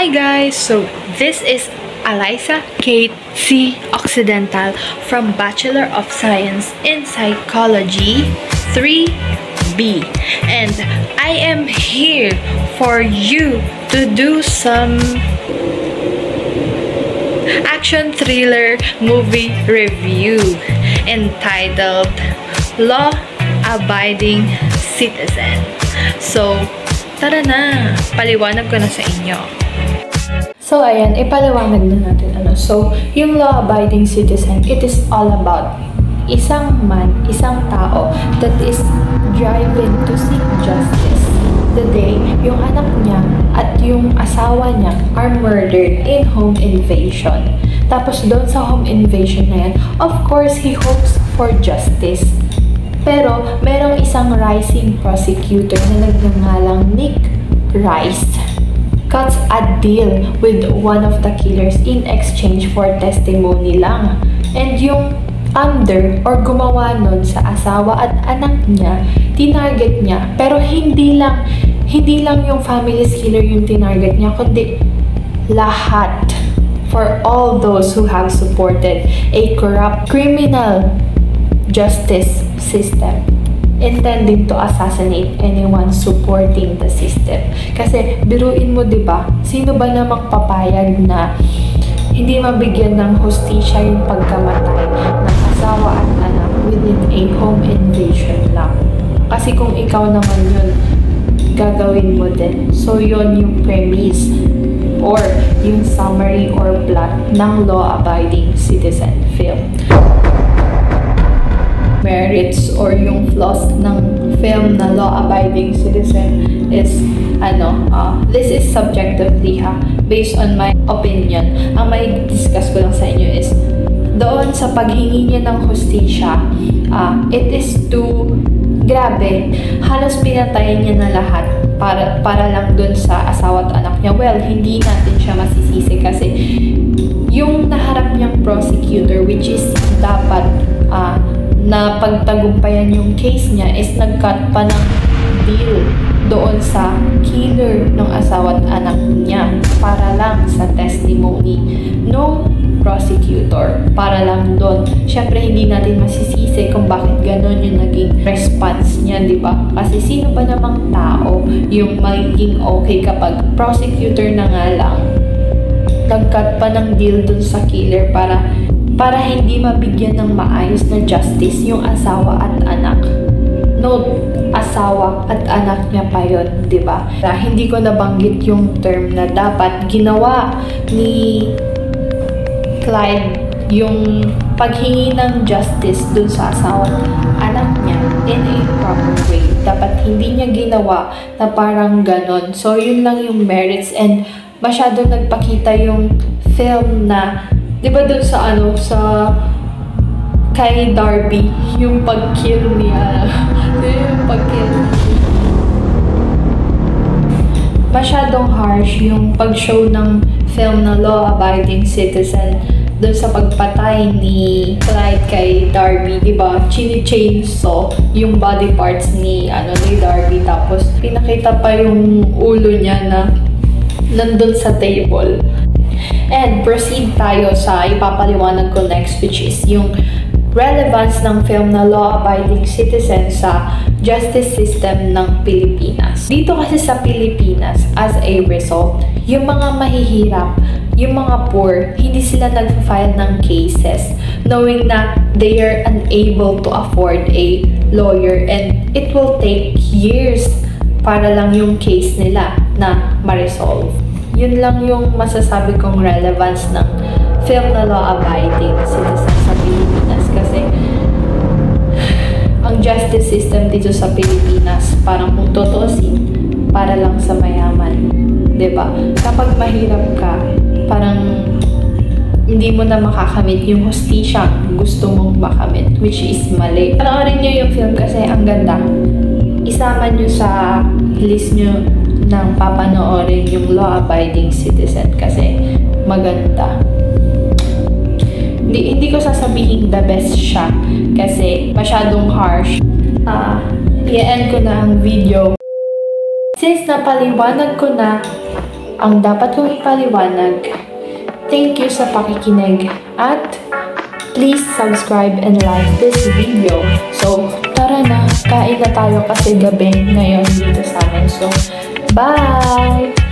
Hi guys! So this is Eliza Kate C. Occidental from Bachelor of Science in Psychology 3B, and I am here for you to do some action thriller movie review entitled Law Abiding Citizen. So tara na, paliwanag ko na sa inyo. So, ayan, ipaliwanag na natin So, yung law-abiding citizen, it is all about isang tao that is driven to seek justice. The day, yung anak niya at yung asawa niya are murdered in home invasion. Tapos doon sa home invasion na yan, of course, he hopes for justice. Pero, merong isang rising prosecutor na nagngangalang Nick Rice cuts a deal with one of the killers in exchange for testimony lang. And yung gumawa nun sa asawa at anak niya, tinarget niya. Pero hindi lang yung family's killer yung tinarget niya, kundi lahat. For all those who have supported a corrupt criminal justice system, intending to assassinate anyone supporting the system. Kasi biruin mo, 'di ba? Sino ba namang papayag na hindi mabigyan ng hustisya yung pagkamatay ng asawa at anak within a home invasion lang? Kasi kung ikaw naman yun, gagawin mo din. So yun yung premise or yung summary or plot ng Law-Abiding Citizen film. Merits or yung flaws ng film na Law-Abiding Citizen is this is subjectively based on my opinion. Ang may discuss ko lang sa inyo is doon sa paghingi niya ng hustisya, it is too grabe. Halos pinatay niya na lahat para lang doon sa asawa at anak niya. Well, hindi natin siya masisisi kasi yung naharap niyang prosecutor, which is dapat na pagtagumpayan yung case niya, is nag-cut pa ng deal doon sa killer ng asawa at anak niya para lang sa testimony ng prosecutor, para lang doon. Syempre hindi natin masisisi kung bakit ganon yung naging response niya, di ba? Kasi sino ba namang tao yung magiging okay kapag prosecutor na nga lang nag-cut pa ng deal doon sa killer para hindi mabigyan ng maayos na justice yung asawa at anak. Note, asawa at anak niya pa yun, di ba? Hindi ko nabanggit yung term na dapat ginawa ni Clyde yung paghingi ng justice dun sa asawa at anak niya in a proper way. Dapat hindi niya ginawa na parang ganon. So, yun lang yung merits, and masyado nagpakita yung film na, di ba dun sa kay Darby, yung pag-kill niya, yung pag-kill. Masyadong harsh yung pag-show ng film na Law-Abiding Citizen dun sa pagpatay ni Clyde kay Darby, di ba? Chini-chainsaw yung body parts ni Darby, tapos pinakita pa yung ulo niya na nandun sa table. And proceed tayo sa ipapaliwanag ko next, which is yung relevance ng film na Law-Abiding Citizen sa justice system ng Pilipinas. Dito kasi sa Pilipinas, as a result, yung mga mahihirap, yung mga poor, hindi sila nag-file ng cases knowing na they are unable to afford a lawyer, and it will take years para lang yung case nila na ma-resolve. Yun lang yung masasabi kong relevance ng film na Law-Abiding Citizen sa Pilipinas, kasi ang justice system dito sa Pilipinas, parang kung tutusin, para lang sa mayaman, diba? Kapag mahirap ka, parang hindi mo na makakamit yung hustisya gusto mong makamit, which is mali. Panoorin nyo yung film kasi ang ganda. Isama nyo sa list nyo ng papanoorin yung Law-Abiding Citizen kasi maganda. Hindi ko sasabihin the best siya kasi masyadong harsh. I-end ko na ang video. Since napaliwanag ko na ang dapat kong ipaliwanag. Thank you sa pakikinig at please subscribe and like this video. So, tara na, kain na tayo kasi gabi ngayon dito sa amin. So, bye!